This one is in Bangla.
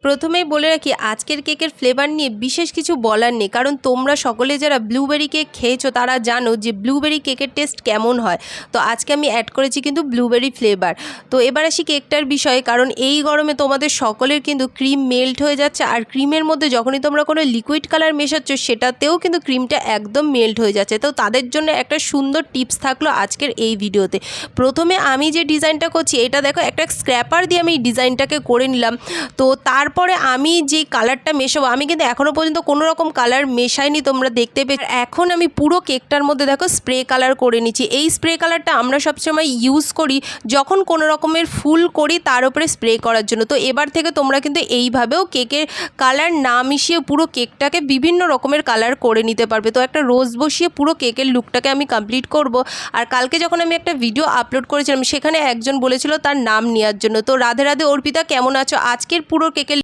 প্রথমেই বলে রাখি আজকের কেকের ফ্লেভার নিয়ে বিশেষ কিছু বলার নেই, কারণ তোমরা সকলে যারা ব্লুবেরি কেক খেয়েছো তারা জানো যে ব্লুবেরি কেকের টেস্ট কেমন হয়। তো আজকে আমি অ্যাড করেছি কিন্তু ব্লুবেরি ফ্লেভার। তো এবার আসি কেকটার বিষয়ে, কারণ এই গরমে তোমাদের সকলের কিন্তু ক্রিম মেল্ট হয়ে যাচ্ছে, আর ক্রিমের মধ্যে যখনই তোমরা কোনো লিকুইড কালার মেশাচ্ছ সেটাতেও কিন্তু ক্রিমটা একদম মেল্ট হয়ে যাচ্ছে। তো তাদের জন্য একটা সুন্দর টিপস থাকলো আজকের এই ভিডিওতে। প্রথমে আমি যে ডিজাইনটা করছি এটা দেখো, একটা স্ক্র্যাপার দিয়ে আমি এই ডিজাইনটাকে করে নিলাম। তো তারপরে আমি যে কালারটা মেশাবো, আমি কিন্তু এখনও পর্যন্ত কোনো রকম কালার মেশাইনি, তোমরা দেখতে পেয়ে। এখন আমি পুরো কেকটার মধ্যে দেখো স্প্রে কালার করে নিচ্ছি। এই স্প্রে কালারটা আমরা সবসময় ইউজ করি যখন কোনো রকমের ফুল করি তার উপরে স্প্রে করার জন্য। তো এবার থেকে তোমরা কিন্তু এইভাবেও কেকের কালার না মিশিয়ে পুরো কেকটাকে বিভিন্ন রকমের কালার করে নিতে পারবে। তো একটা রোজ বসিয়ে পুরো কেকের লুকটাকে আমি কমপ্লিট করব। আর কালকে যখন আমি একটা ভিডিও আপলোড করেছিলাম সেখানে একজন বলেছিল তার নাম নেওয়ার জন্য। তো রাধে রাধে অর্পিতা, কেমন আছো? আজকের পুরো কেকের